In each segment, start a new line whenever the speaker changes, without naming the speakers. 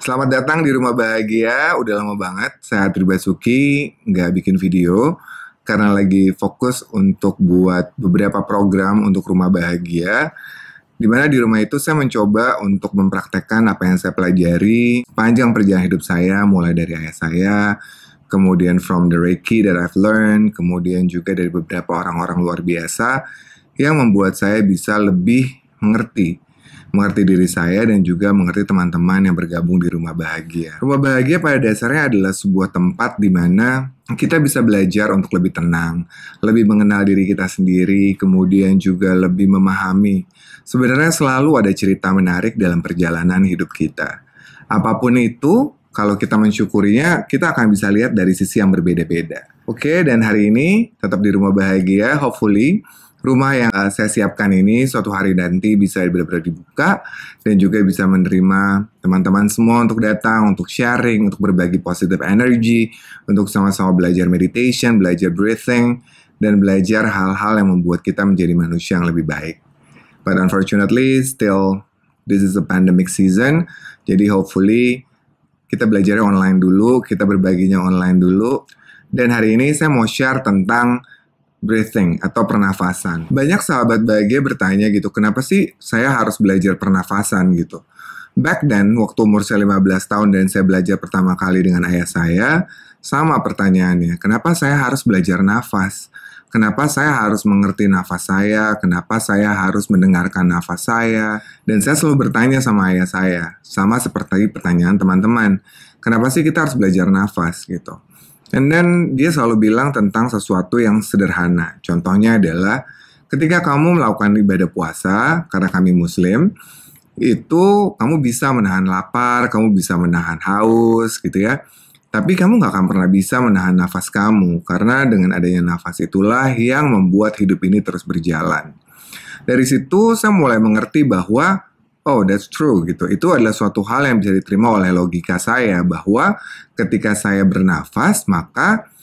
Selamat datang di Rumah Bahagia. Udah lama banget saya Tri Basuki nggak bikin video karena lagi fokus untuk buat beberapa program untuk Rumah Bahagia. Di mana di rumah itu saya mencoba untuk mempraktekkan apa yang saya pelajari panjang perjalanan hidup saya, mulai dari ayah saya, kemudian from the Reiki that I've learned, kemudian juga dari beberapa orang-orang luar biasa yang membuat saya bisa lebih mengerti diri saya dan juga mengerti teman-teman yang bergabung di Rumah Bahagia. Rumah Bahagia pada dasarnya adalah sebuah tempat di mana kita bisa belajar untuk lebih tenang, lebih mengenal diri kita sendiri, kemudian juga lebih memahami. Sebenarnya selalu ada cerita menarik dalam perjalanan hidup kita. Apapun itu, kalau kita mensyukurinya, kita akan bisa lihat dari sisi yang berbeda-beda. Oke, dan hari ini tetap di Rumah Bahagia, hopefully rumah yang saya siapkan ini suatu hari nanti bisa benar-benar dibuka dan juga bisa menerima teman-teman semua untuk datang, untuk sharing, untuk berbagi positive energy, untuk sama-sama belajar meditation, belajar breathing, dan belajar hal-hal yang membuat kita menjadi manusia yang lebih baik. But unfortunately, still this is a pandemic season, jadi hopefully kita belajarnya online dulu, kita berbaginya online dulu. Dan hari ini saya mau share tentang breathing atau pernafasan. Banyak sahabat bahagia bertanya gitu, kenapa sih saya harus belajar pernafasan gitu? Back then, waktu umur saya 15 tahun dan saya belajar pertama kali dengan ayah saya, sama pertanyaannya, kenapa saya harus belajar nafas? Kenapa saya harus mengerti nafas saya? Kenapa saya harus mendengarkan nafas saya? Dan saya selalu bertanya sama ayah saya, sama seperti pertanyaan teman-teman, kenapa sih kita harus belajar nafas gitu? And then dia selalu bilang tentang sesuatu yang sederhana. Contohnya adalah ketika kamu melakukan ibadah puasa, karena kami muslim, itu kamu bisa menahan lapar, kamu bisa menahan haus gitu ya. Tapi kamu gak akan pernah bisa menahan nafas kamu, karena dengan adanya nafas itulah yang membuat hidup ini terus berjalan. Dari situ saya mulai mengerti bahwa oh, that's true gitu. Itu adalah suatu hal yang bisa diterima oleh logika saya bahwa ketika saya bernafas, maka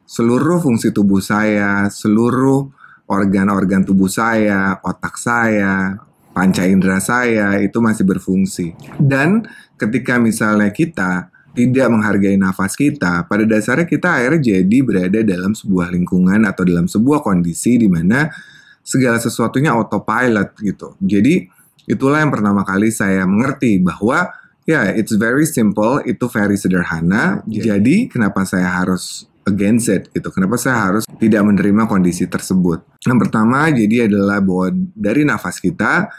seluruh fungsi tubuh saya, seluruh organ-organ tubuh saya, otak saya, panca indera saya itu masih berfungsi. Dan ketika misalnya kita tidak menghargai nafas kita, pada dasarnya kita akhirnya jadi berada dalam sebuah lingkungan atau dalam sebuah kondisi di mana segala sesuatunya autopilot gitu. Jadi itulah yang pertama kali saya mengerti bahwa ya, it's very simple, itu very sederhana. Jadi kenapa saya harus against it gitu? Kenapa saya harus tidak menerima kondisi tersebut? Yang pertama jadi adalah bahwa dari nafas kita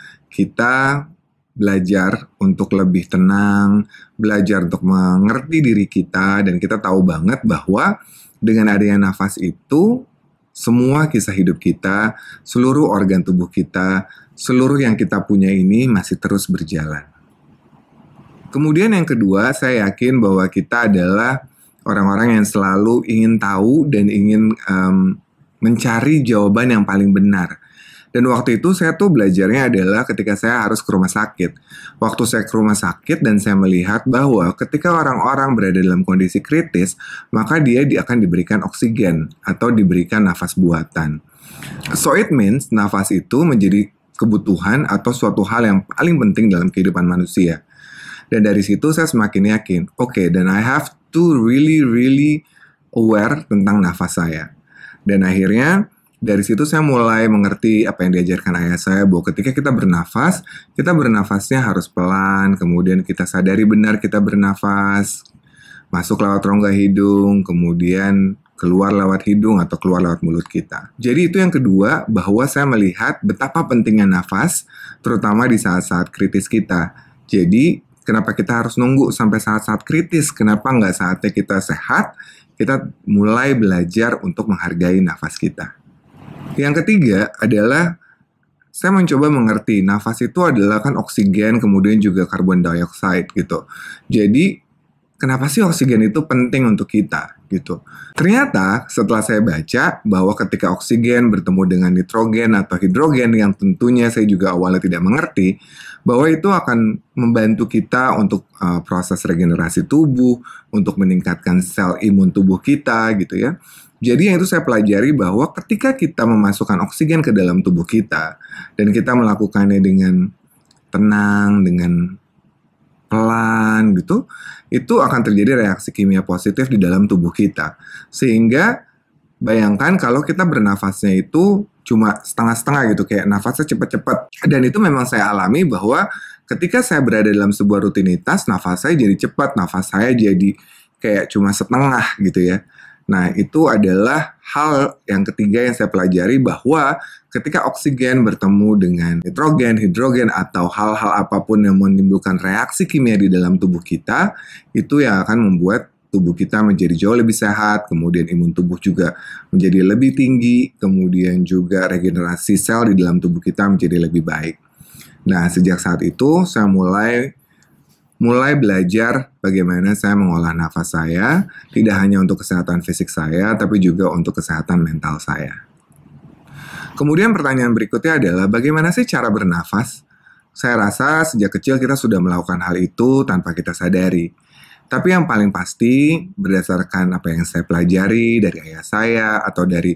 belajar untuk lebih tenang, belajar untuk mengerti diri kita, dan kita tahu banget bahwa dengan adanya nafas itu semua kisah hidup kita, seluruh organ tubuh kita, seluruh yang kita punya ini masih terus berjalan. Kemudian yang kedua, saya yakin bahwa kita adalah orang-orang yang selalu ingin tahu dan ingin mencari jawaban yang paling benar. Dan waktu itu saya tuh belajarnya adalah ketika saya harus ke rumah sakit. Waktu saya ke rumah sakit dan saya melihat bahwa ketika orang-orang berada dalam kondisi kritis, maka dia akan diberikan oksigen atau diberikan nafas buatan. So it means nafas itu menjadi kebutuhan atau suatu hal yang paling penting dalam kehidupan manusia. Dan dari situ saya semakin yakin, oke, dan I have to really aware tentang nafas saya. Dan akhirnya dari situ saya mulai mengerti apa yang diajarkan ayah saya, bahwa ketika kita bernafasnya harus pelan, kemudian kita sadari benar kita bernafas, masuk lewat rongga hidung, kemudian keluar lewat hidung atau keluar lewat mulut kita. Jadi itu yang kedua, bahwa saya melihat betapa pentingnya nafas, terutama di saat-saat kritis kita. Jadi kenapa kita harus nunggu sampai saat-saat kritis? Kenapa nggak saatnya kita sehat, kita mulai belajar untuk menghargai nafas kita. Yang ketiga adalah saya mencoba mengerti nafas itu adalah kan oksigen, kemudian juga karbon dioksida gitu. Jadi kenapa sih oksigen itu penting untuk kita gitu? Ternyata setelah saya baca bahwa ketika oksigen bertemu dengan nitrogen atau hidrogen yang tentunya saya juga awalnya tidak mengerti, bahwa itu akan membantu kita untuk proses regenerasi tubuh, untuk meningkatkan sel imun tubuh kita gitu ya. Jadi yang itu saya pelajari bahwa ketika kita memasukkan oksigen ke dalam tubuh kita dan kita melakukannya dengan tenang, dengan pelan gitu, itu akan terjadi reaksi kimia positif di dalam tubuh kita. Sehingga bayangkan kalau kita bernafasnya itu cuma setengah-setengah gitu, kayak nafasnya cepat-cepat. Dan itu memang saya alami bahwa ketika saya berada dalam sebuah rutinitas, nafas saya jadi cepat, nafas saya jadi kayak cuma setengah gitu ya. Nah, itu adalah hal yang ketiga yang saya pelajari, bahwa ketika oksigen bertemu dengan hidrogen, atau hal-hal apapun yang menimbulkan reaksi kimia di dalam tubuh kita, itu yang akan membuat tubuh kita menjadi jauh lebih sehat, kemudian imun tubuh juga menjadi lebih tinggi, kemudian juga regenerasi sel di dalam tubuh kita menjadi lebih baik. Nah, sejak saat itu saya mulai belajar bagaimana saya mengolah nafas saya, tidak hanya untuk kesehatan fisik saya, tapi juga untuk kesehatan mental saya. Kemudian pertanyaan berikutnya adalah, bagaimana sih cara bernafas? Saya rasa sejak kecil kita sudah melakukan hal itu tanpa kita sadari. Tapi yang paling pasti, berdasarkan apa yang saya pelajari dari ayah saya atau dari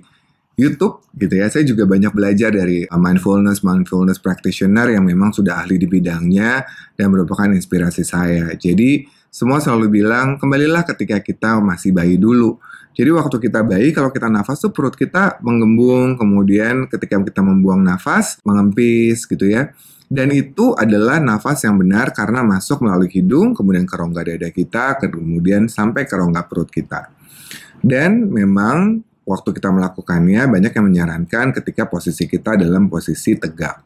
YouTube gitu ya, saya juga banyak belajar dari mindfulness practitioner yang memang sudah ahli di bidangnya dan merupakan inspirasi saya. Jadi semua selalu bilang, kembalilah ketika kita masih bayi dulu. Jadi waktu kita bayi, kalau kita nafas tuh perut kita menggembung, kemudian ketika kita membuang nafas, mengempis gitu ya. Dan itu adalah nafas yang benar karena masuk melalui hidung, kemudian ke rongga dada kita, kemudian sampai ke rongga perut kita. Dan memang waktu kita melakukannya, banyak yang menyarankan ketika posisi kita dalam posisi tegak.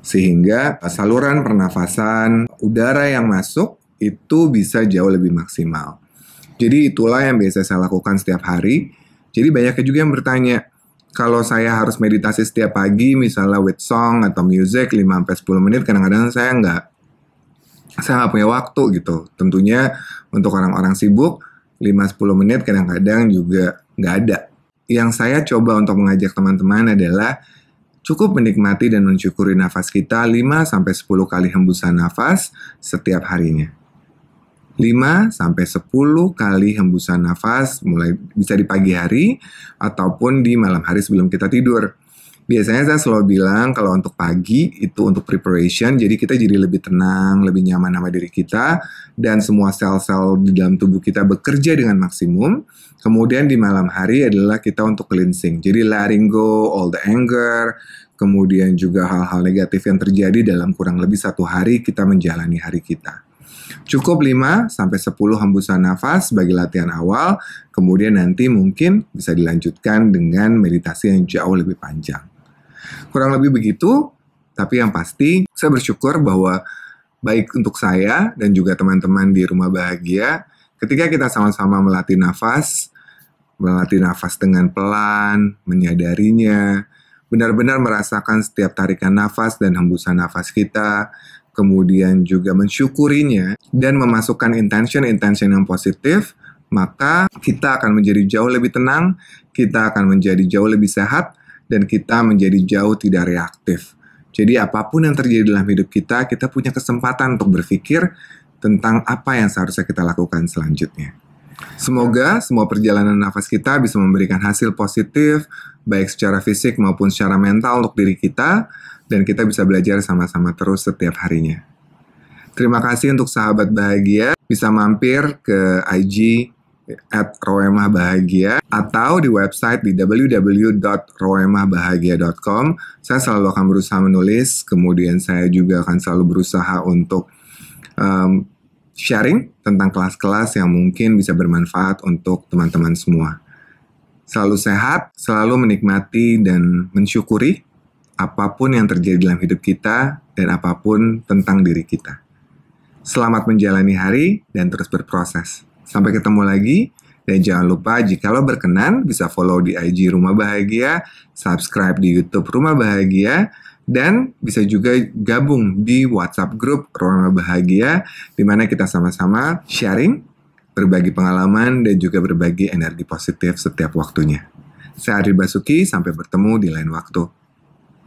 Sehingga saluran pernafasan, udara yang masuk, itu bisa jauh lebih maksimal. Jadi itulah yang biasa saya lakukan setiap hari. Jadi banyak juga yang bertanya, kalau saya harus meditasi setiap pagi, misalnya with song atau music 5-10 menit, kadang-kadang saya nggak punya waktu gitu. Tentunya untuk orang-orang sibuk, 5-10 menit kadang-kadang juga nggak ada. Yang saya coba untuk mengajak teman-teman adalah cukup menikmati dan mensyukuri nafas kita 5-10 kali hembusan nafas setiap harinya. 5-10 kali hembusan nafas, mulai bisa di pagi hari ataupun di malam hari sebelum kita tidur. Biasanya saya selalu bilang kalau untuk pagi itu untuk preparation, jadi kita jadi lebih tenang, lebih nyaman sama diri kita, dan semua sel-sel di dalam tubuh kita bekerja dengan maksimum. Kemudian di malam hari adalah kita untuk cleansing, jadi letting go all the anger, kemudian juga hal-hal negatif yang terjadi dalam kurang lebih 1 hari kita menjalani hari kita. Cukup 5-10 hembusan nafas sebagai latihan awal, kemudian nanti mungkin bisa dilanjutkan dengan meditasi yang jauh lebih panjang. Kurang lebih begitu, tapi yang pasti saya bersyukur bahwa baik untuk saya dan juga teman-teman di Rumah Bahagia, ketika kita sama-sama melatih nafas dengan pelan, menyadarinya, benar-benar merasakan setiap tarikan nafas dan hembusan nafas kita, kemudian juga mensyukurinya dan memasukkan intention yang positif, maka kita akan menjadi jauh lebih tenang, kita akan menjadi jauh lebih sehat, dan kita menjadi jauh tidak reaktif. Jadi apapun yang terjadi dalam hidup kita, kita punya kesempatan untuk berpikir tentang apa yang seharusnya kita lakukan selanjutnya. Semoga semua perjalanan nafas kita bisa memberikan hasil positif, baik secara fisik maupun secara mental untuk diri kita, dan kita bisa belajar sama-sama terus setiap harinya. Terima kasih untuk sahabat bahagia, bisa mampir ke IG @roemahbahagia atau di website di www.roemahbahagia.com. Saya selalu akan berusaha menulis, kemudian saya juga akan selalu berusaha untuk sharing tentang kelas-kelas yang mungkin bisa bermanfaat untuk teman-teman semua. Selalu sehat, selalu menikmati dan mensyukuri apapun yang terjadi dalam hidup kita dan apapun tentang diri kita. Selamat menjalani hari dan terus berproses. Sampai ketemu lagi, dan jangan lupa jikalau berkenan bisa follow di IG Rumah Bahagia, subscribe di YouTube Rumah Bahagia, dan bisa juga gabung di WhatsApp Group Rumah Bahagia, di mana kita sama-sama sharing, berbagi pengalaman, dan juga berbagi energi positif setiap waktunya. Saya Adri Basuki, sampai bertemu di lain waktu.